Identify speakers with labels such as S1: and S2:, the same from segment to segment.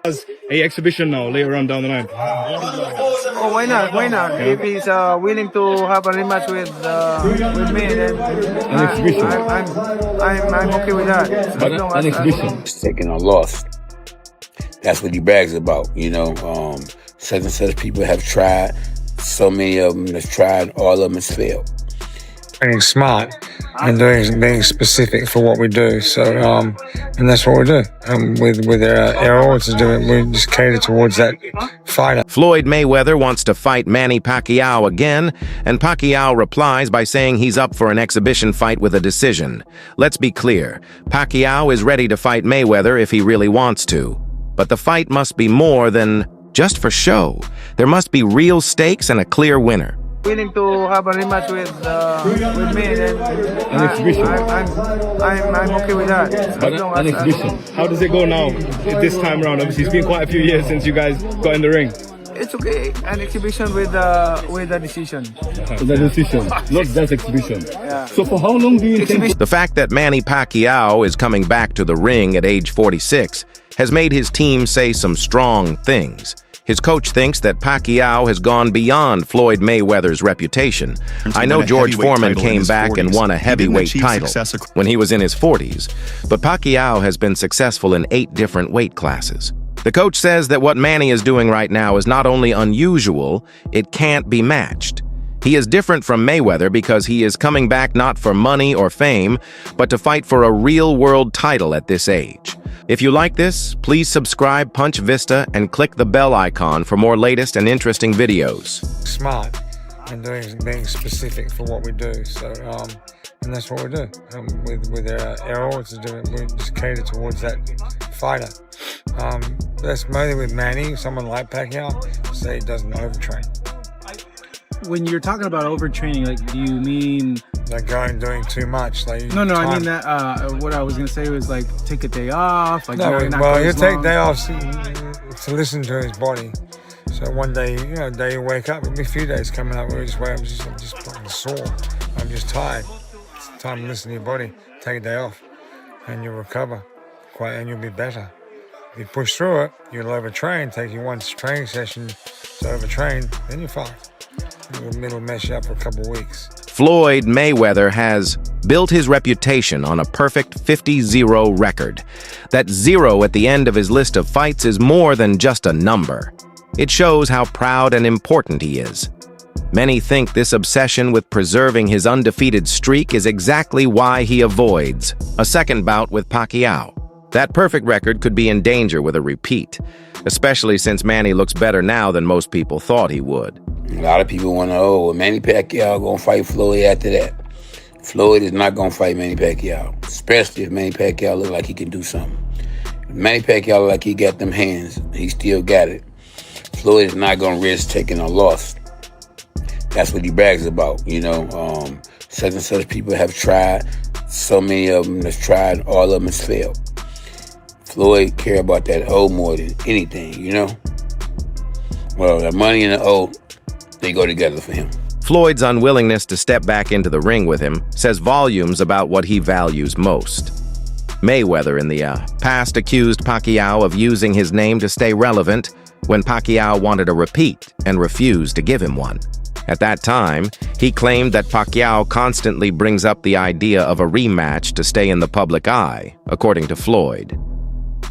S1: As a exhibition now later on down the line.
S2: Oh, why not? Why not?
S1: Yeah.
S2: If he's willing to have a rematch with me, then
S1: An exhibition.
S2: I'm okay with that.
S1: But an exhibition.
S3: It's taking a loss. That's what he brags about, you know. Such and such people have tried. So many of them have tried. All of them has failed.
S4: Being smart and being specific for what we do. So, and that's what we do. With our odds to do it, we just cater towards that fighter.
S5: Floyd Mayweather wants to fight Manny Pacquiao again, and Pacquiao replies by saying he's up for an exhibition fight with a decision. Let's be clear, Pacquiao is ready to fight Mayweather if he really wants to. But the fight must be more than just for show. There must be real stakes and a clear winner.
S2: Willing to have a rematch with me, then
S1: An exhibition.
S2: I'm okay with that.
S1: But an exhibition. How does it go now this time around? Obviously, it's been quite a few years since you guys got in the ring.
S2: It's okay. An exhibition with a decision.
S1: The decision, not just exhibition.
S2: Yeah.
S1: So for how long do you think?
S5: The fact that Manny Pacquiao is coming back to the ring at age 46 has made his team say some strong things. His coach thinks that Pacquiao has gone beyond Floyd Mayweather's reputation. I know George Foreman came back and won a heavyweight title when he was in his 40s, but Pacquiao has been successful in 8 different weight classes. The coach says that what Manny is doing right now is not only unusual, it can't be matched. He is different from Mayweather because he is coming back not for money or fame, but to fight for a real-world title at this age. If you like this, please subscribe Punch Vista and click the bell icon for more latest and interesting videos.
S4: Smart and being specific for what we do. So, and that's what we do. With our odds to do it, we just cater towards that fighter. That's mainly with Manny. Someone like Pacquiao, say he doesn't overtrain.
S6: When you're talking about overtraining, like, do you mean
S4: Like doing too much? Like
S6: no, I mean that. What I was gonna say was like take a day off. Like
S4: no,
S6: not
S4: well,
S6: go
S4: he'll
S6: as
S4: take
S6: long.
S4: day off to listen to his body. So one day, day you wake up, it'll be a few days coming up where you just wake up, I'm just fucking sore. I'm just tired. It's time to listen to your body. Take a day off, and you'll recover and you'll be better. If you push through it, you'll overtrain. Take you one training session to overtrain, then you're fucked. It'll mess you up for a couple of weeks.
S5: Floyd Mayweather has built his reputation on a perfect 50-0 record. That 0 at the end of his list of fights is more than just a number. It shows how proud and important he is. Many think this obsession with preserving his undefeated streak is exactly why he avoids a second bout with Pacquiao. That perfect record could be in danger with a repeat, especially since Manny looks better now than most people thought he would.
S3: A lot of people want to know, well, Manny Pacquiao going to fight Floyd after that. Floyd is not going to fight Manny Pacquiao, especially if Manny Pacquiao look like he can do something. If Manny Pacquiao look like he got them hands, he still got it. Floyd is not going to risk taking a loss. That's what he brags about, you know. Such and such people have tried. So many of them have tried. All of them has failed. Floyd care about that O more than anything, you know. Well, the money and the O, they go together for him.
S5: Floyd's unwillingness to step back into the ring with him says volumes about what he values most. Mayweather in the past accused Pacquiao of using his name to stay relevant when Pacquiao wanted a repeat and refused to give him one. At that time, he claimed that Pacquiao constantly brings up the idea of a rematch to stay in the public eye, according to Floyd.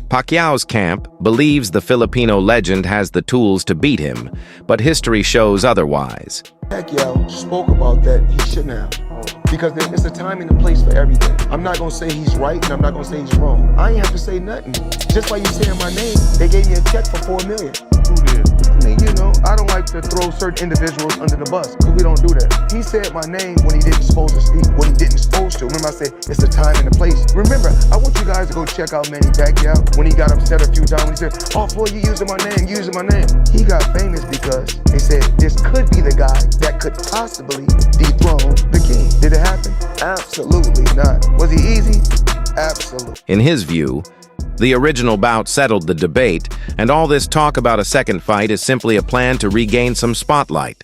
S5: Pacquiao's camp believes the Filipino legend has the tools to beat him, but history shows otherwise.
S7: Pacquiao spoke about that he shouldn't have, because it's a time and a place for everything. I'm not gonna say he's right and I'm not gonna say he's wrong. I ain't have to say nothing. Just by you saying my name, they gave me a check for $4 million. Who did? I mean, I don't like to throw certain individuals under the bus, because we don't do that. He said my name when he didn't supposed to speak, when he didn't supposed to. Remember I said, it's a time and a place. Remember, I want you guys to go check out Manny Pacquiao when he got upset a few times when he said, oh, Floyd, you using my name, using my name. He got famous because they said, this could be the guy that could possibly dethrone the king. Did it happen? Absolutely not. Was he easy? Absolutely.
S5: In his view, the original bout settled the debate, and all this talk about a second fight is simply a plan to regain some spotlight.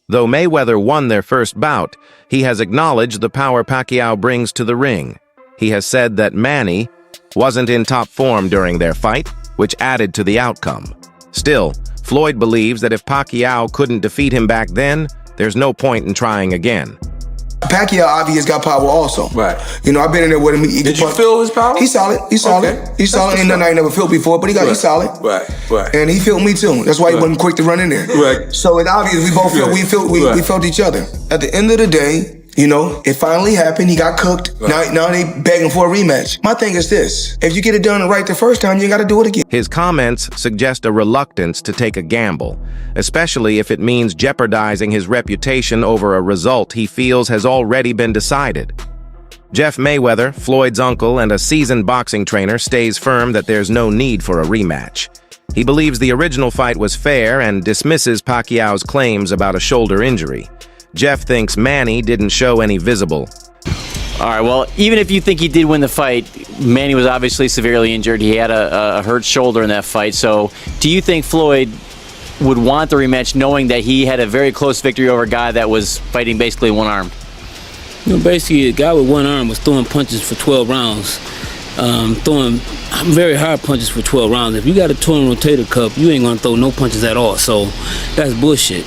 S5: Though Mayweather won their first bout, he has acknowledged the power Pacquiao brings to the ring. He has said that Manny wasn't in top form during their fight, which added to the outcome. Still, Floyd believes that if Pacquiao couldn't defeat him back then, there's no point in trying again.
S7: Pacquiao obviously got power also.
S8: Right.
S7: You know, I've been in there with him.
S8: Did you feel his power?
S7: He's solid. He's solid.
S8: Okay.
S7: He's solid. Ain't nothing I ain't never felt before, but he's solid.
S8: Right.
S7: And he felt me too. That's why he wasn't quick to run in there.
S8: Right.
S7: So it's obvious we both felt we felt each other. At the end of the day, you know, it finally happened. He got cooked. Right. Now they begging for a rematch. My thing is this: if you get it done right the first time, you got to do it again.
S5: His comments suggest a reluctance to take a gamble, especially if it means jeopardizing his reputation over a result he feels has already been decided. Jeff Mayweather, Floyd's uncle and a seasoned boxing trainer, stays firm that there's no need for a rematch. He believes the original fight was fair and dismisses Pacquiao's claims about a shoulder injury. Jeff thinks Manny didn't show any visible.
S9: All right, well, even if you think he did win the fight, Manny was obviously severely injured. He had a hurt shoulder in that fight. So do you think Floyd would want the rematch knowing that he had a very close victory over a guy that was fighting basically one arm?
S10: You know, basically, a guy with one arm was throwing punches for 12 rounds. Throwing very hard punches for 12 rounds. If you got a torn rotator cuff, you ain't going to throw no punches at all. So that's bullshit.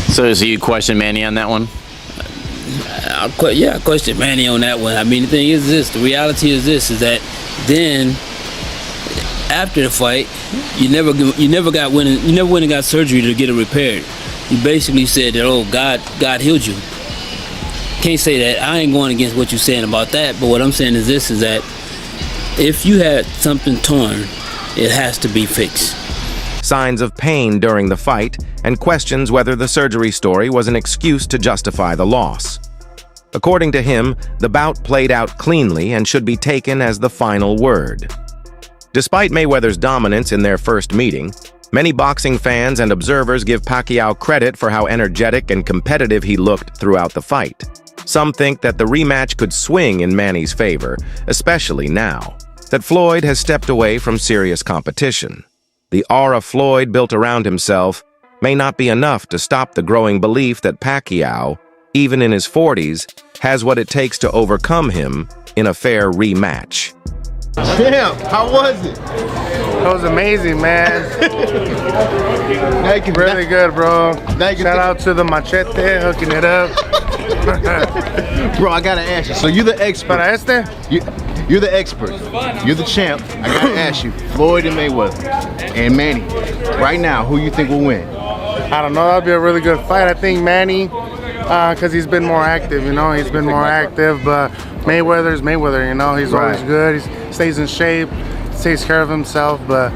S9: So you question Manny on that one?
S10: I question Manny on that one. I mean, the thing is this, the reality is this, is that then after the fight, you never went and got surgery to get it repaired. You basically said that, oh, God healed you. Can't say that. I ain't going against what you're saying about that, but what I'm saying is this, is that if you had something torn, it has to be fixed.
S5: Signs of pain during the fight and questions whether the surgery story was an excuse to justify the loss. According to him, the bout played out cleanly and should be taken as the final word. Despite Mayweather's dominance in their first meeting, many boxing fans and observers give Pacquiao credit for how energetic and competitive he looked throughout the fight. Some think that the rematch could swing in Manny's favor, especially now that Floyd has stepped away from serious competition. The aura Floyd built around himself may not be enough to stop the growing belief that Pacquiao, even in his 40s, has what it takes to overcome him in a fair rematch.
S1: Damn, how was it?
S2: That was amazing, man. Really good, bro. Shout out to the machete hooking it up.
S1: Bro, I gotta ask you. So you're the expert. You're the expert. You're the champ. I gotta ask you, Floyd and Mayweather and Manny, right now, who you think will win?
S2: I don't know. That'll be a really good fight. I think Manny, because he's been more active, you know. He's been more active, but Mayweather's Mayweather, you know. He's always good. He stays in shape, takes care of himself, but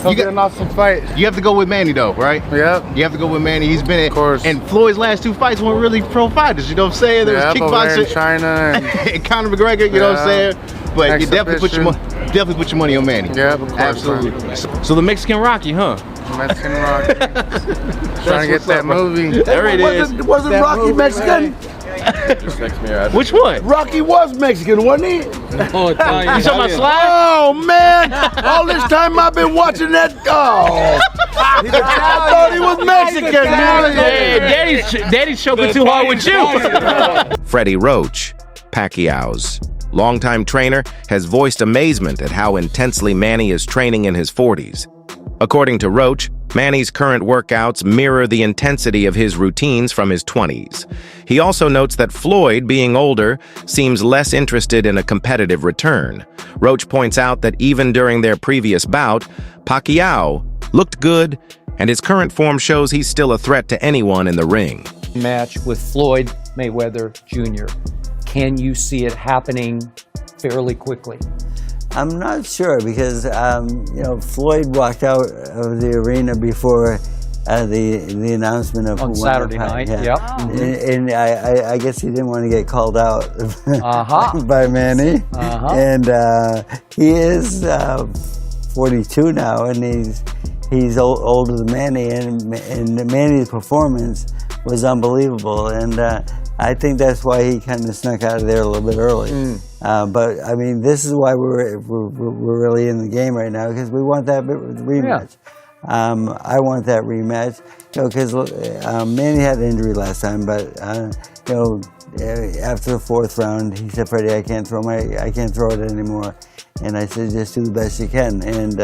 S2: you get an awesome fight.
S1: You have to go with Manny, though, right?
S2: Yep.
S1: You have to go with Manny. He's been
S2: of course.
S1: And Floyd's last two fights weren't really pro fighters, you know what I'm saying? There was kickboxing,
S2: China,
S1: and Conor McGregor, you know what I'm saying? But you definitely put your money on Manny.
S2: Yeah, of course.
S1: Absolutely.
S11: So the Mexican Rocky, huh?
S2: Mexican Rocky. Trying to get that movie.
S11: There it is.
S12: Wasn't Rocky Mexican?
S11: Which one?
S12: Rocky was Mexican, wasn't he?
S11: Oh, you talking about Sly?
S12: Oh man! All this time I've been watching that. Oh, I thought he was Mexican, man.
S11: Hey, Daddy's choking too hard with you.
S5: Freddie Roach, Pacquiao's longtime trainer, has voiced amazement at how intensely Manny is training in his 40s. According to Roach, Manny's current workouts mirror the intensity of his routines from his 20s. He also notes that Floyd, being older, seems less interested in a competitive return. Roach points out that even during their previous bout, Pacquiao looked good, and his current form shows he's still a threat to anyone in the ring.
S13: Match with Floyd Mayweather Jr. Can you see it happening fairly quickly?
S14: I'm not sure because, you know, Floyd walked out of the arena before the announcement of
S13: on Saturday night.
S14: Yeah. Yep. And I guess he didn't want to get called out by Manny. And he is 42 now, and he's older than Manny, and Manny's performance was unbelievable, and I think that's why he kind of snuck out of there a little bit early. But I mean, this is why we're really in the game right now, because we want that rematch. Yeah. I want that rematch, you know, because Manny had an injury last time, but you know, after the fourth round, he said, "Freddie, I can't throw it anymore," and I said, "Just do the best you can." And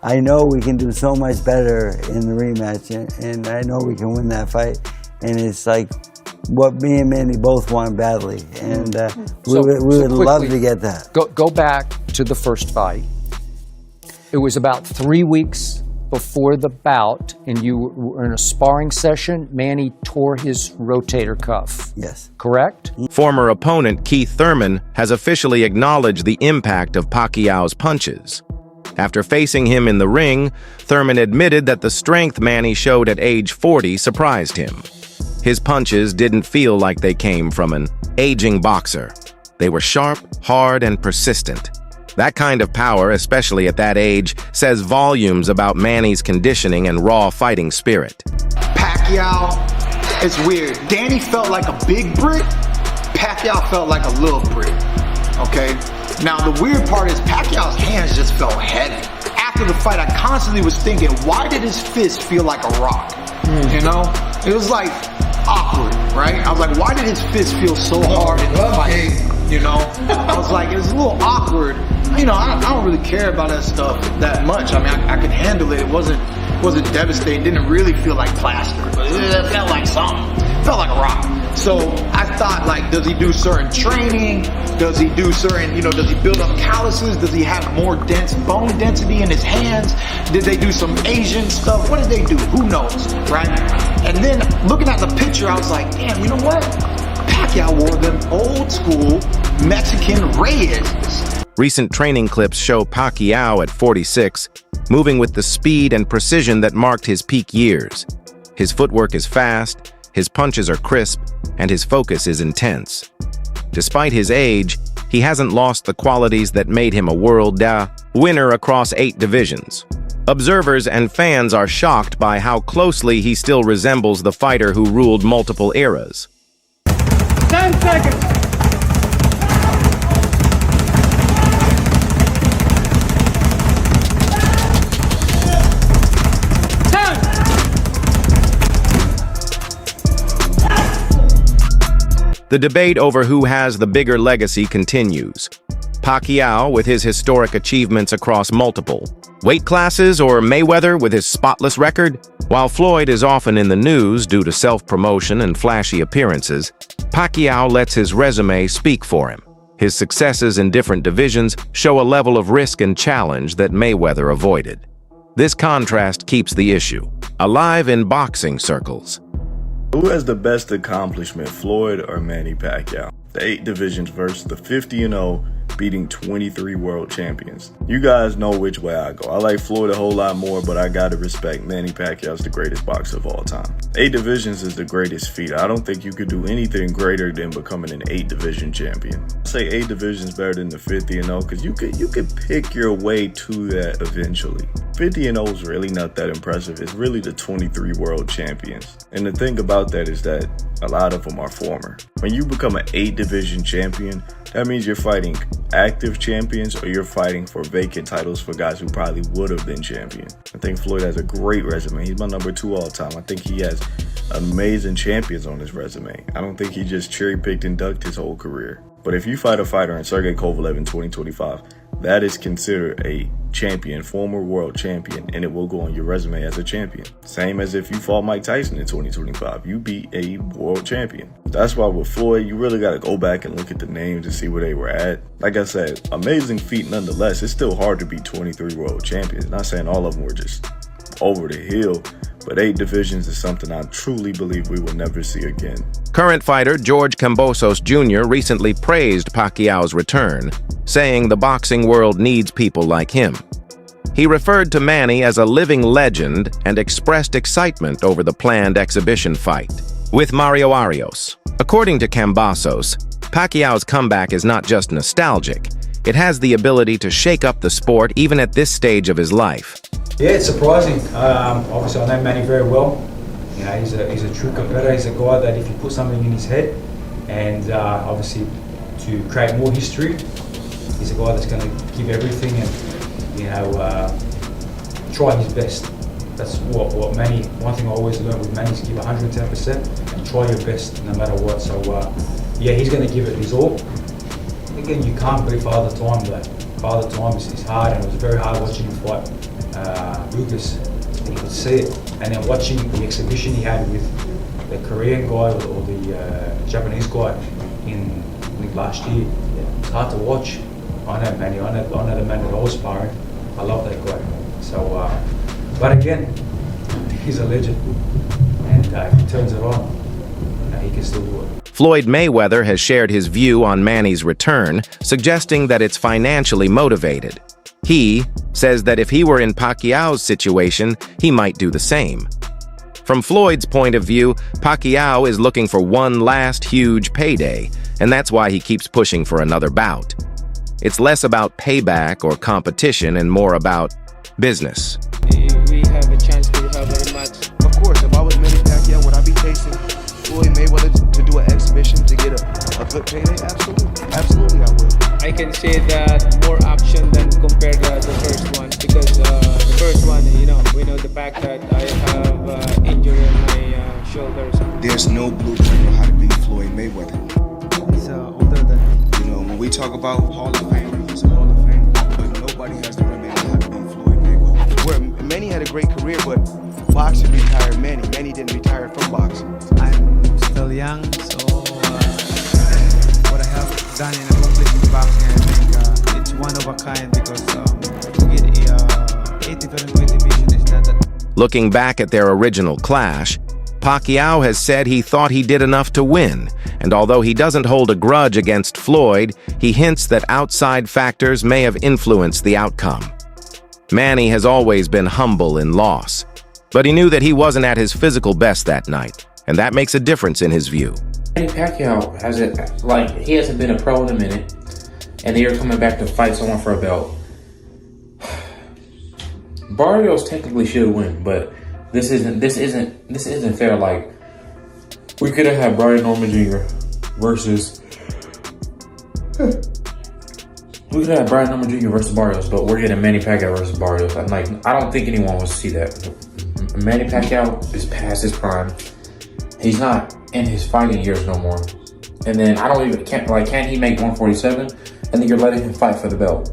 S14: I know we can do so much better in the rematch, and I know we can win that fight. And it's like what me and Manny both want badly, and we would love to get that.
S13: Go back to the first fight. It was about 3 weeks before the bout, and you were in a sparring session. Manny tore his rotator cuff.
S14: Yes.
S13: Correct?
S5: Former opponent Keith Thurman has officially acknowledged the impact of Pacquiao's punches. After facing him in the ring, Thurman admitted that the strength Manny showed at age 40 surprised him. His punches didn't feel like they came from an aging boxer. They were sharp, hard, and persistent. That kind of power, especially at that age, says volumes about Manny's conditioning and raw fighting spirit.
S8: Pacquiao, it's weird. Danny felt like a big brick. Pacquiao felt like a little brick, okay? Now, the weird part is Pacquiao's hands just felt heavy. After the fight, I constantly was thinking, why did his fist feel like a rock? You know? It was like awkward, right? I was like, why did his fist feel so hard in the fight? You know? I was like, it was a little awkward. You know, I don't really care about that stuff that much. I mean, I could handle it. It wasn't devastating. It didn't really feel like plaster, but it felt like something. It felt like a rock. So I thought, like, does he do certain training? Does he do certain, you know, does he build up calluses? Does he have more dense bone density in his hands? Did they do some Asian stuff? What did they do? Who knows, right? And then looking at the picture, I was like, damn, you know what? Pacquiao wore them old school Mexican Reyes.
S5: Recent training clips show Pacquiao at 46, moving with the speed and precision that marked his peak years. His footwork is fast, his punches are crisp, and his focus is intense. Despite his age, he hasn't lost the qualities that made him a world winner across 8 divisions. Observers and fans are shocked by how closely he still resembles the fighter who ruled multiple eras.
S11: 10 seconds.
S5: The debate over who has the bigger legacy continues. Pacquiao with his historic achievements across multiple weight classes, or Mayweather with his spotless record? While Floyd is often in the news due to self-promotion and flashy appearances, Pacquiao lets his resume speak for him. His successes in different divisions show a level of risk and challenge that Mayweather avoided. This contrast keeps the issue alive in boxing circles.
S15: Who has the best accomplishment, Floyd or Manny Pacquiao? The 8 divisions versus the 50-0, beating 23 world champions. You guys know which way I go. I like Floyd a whole lot more, but I gotta respect Manny Pacquiao's the greatest boxer of all time. 8 divisions is the greatest feat. I don't think you could do anything greater than becoming an 8 division champion. I say 8 divisions better than the 50-0 because you could pick your way to that eventually. 50-0 is really not that impressive. It's really the 23 world champions. And the thing about that is that a lot of them are former. When you become an 8 division champion, that means you're fighting active champions or you're fighting for vacant titles for guys who probably would have been champion. I think Floyd has a great resume. He's my number 2 all time. I think he has amazing champions on his resume. I don't think he just cherry-picked and ducked his whole career. But if you fight a fighter in Sergey Kovalev in 2025, that is considered a champion, former world champion, and it will go on your resume as a champion. Same as if you fought Mike Tyson in 2025, you beat a world champion. That's why with Floyd, you really got to go back and look at the names to see where they were at. Like I said, amazing feat nonetheless. It's still hard to beat 23 world champions. Not saying all of them were just over the hill, but 8 divisions is something I truly believe we will never see again.
S5: Current fighter George Kambosos Jr. recently praised Pacquiao's return, saying the boxing world needs people like him. He referred to Manny as a living legend and expressed excitement over the planned exhibition fight with Mario Arias. According to Kambosos, Pacquiao's comeback is not just nostalgic. It has the ability to shake up the sport even at this stage of his life.
S16: Yeah, it's surprising. Obviously, I know Manny very well. You know, he's a true competitor. He's a guy that if you put something in his head, and obviously to create more history, he's a guy that's going to give everything and, you know, try his best. That's what Manny. One thing I always learned with Manny is give 110% and try your best no matter what. So yeah, he's going to give it his all. Again, you can't beat Father Time, but Father Time is hard, and it was very hard watching him fight Lucas, and you could see it. And then watching the exhibition he had with the Korean guy or the Japanese guy in last year, it's hard to watch. I know Manny, I know the man that I was sparring. I love that guy. So, but again, he's a legend, and if he turns it on, he can still do it.
S5: Floyd Mayweather has shared his view on Manny's return, suggesting that it's financially motivated. He says that if he were in Pacquiao's situation, he might do the same. From Floyd's point of view, Pacquiao is looking for one last huge payday, and that's why he keeps pushing for another bout. It's less about payback or competition and more about business.
S17: We have a chance to have a rematch.
S7: Of course, if I was Manny Pacquiao, would I be chasing Floyd Mayweather to do an exhibition to get a good payday? Absolutely. Absolutely, I would.
S17: I can say that more action than compared to the first one, because the first one, we know the fact that I have injury in my shoulders.
S18: There's no blueprint on how to beat Floyd Mayweather.
S6: He's older than me.
S18: When we talk about Hall of Fame, he's a Hall of Fame, but nobody has the remedy how to beat Floyd Mayweather.
S7: Where Manny had a great career, but boxing retired Manny. Manny didn't retire from boxing.
S6: I'm still young, so what I have done in accomplishing boxing, I think it's one of a kind, because to get 8 different weight divisions is not that.
S5: Looking back at their original clash, Pacquiao has said he thought he did enough to win, and although he doesn't hold a grudge against Floyd, he hints that outside factors may have influenced the outcome. Manny has always been humble in loss, but he knew that he wasn't at his physical best that night, and that makes a difference in his view.
S19: Manny Pacquiao he hasn't been a pro in a minute, and they're coming back to fight someone for a belt. Barrios technically should win, but this isn't fair. Like, we could have had Brian Norman Jr. versus Barrios, but we're getting Manny Pacquiao versus Barrios. I don't think anyone wants to see that. Manny Pacquiao is past his prime. He's not in his fighting years no more. And then can he make 147? And then you're letting him fight for the belt.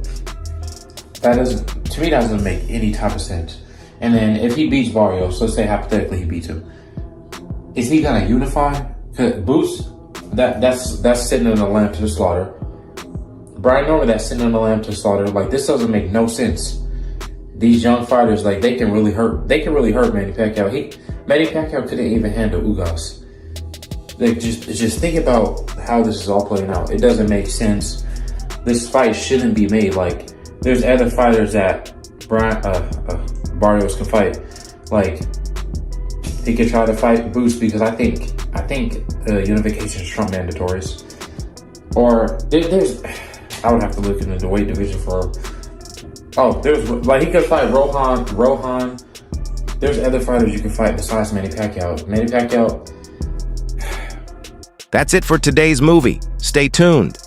S19: That doesn't make any type of sense. And then if he beats Barrios, let's say hypothetically he beats him, is he gonna unify? Cause Boots, that's sitting in the lamb to the slaughter. Brian Norman, that's sitting in the lamb to the slaughter. Like, this doesn't make no sense. These young fighters, like, they can really hurt Manny Pacquiao. Manny Pacquiao couldn't even handle Ugas. Like, just think about how this is all playing out. It doesn't make sense. This fight shouldn't be made. Like, there's other fighters that Barrios can fight. Like, he could try to fight Boots, because I think unification is Trump mandatories. Or I would have to look into the weight division for. Oh, he could fight Rohan. There's other fighters you can fight besides Manny Pacquiao. Manny Pacquiao.
S5: That's it for today's movie. Stay tuned.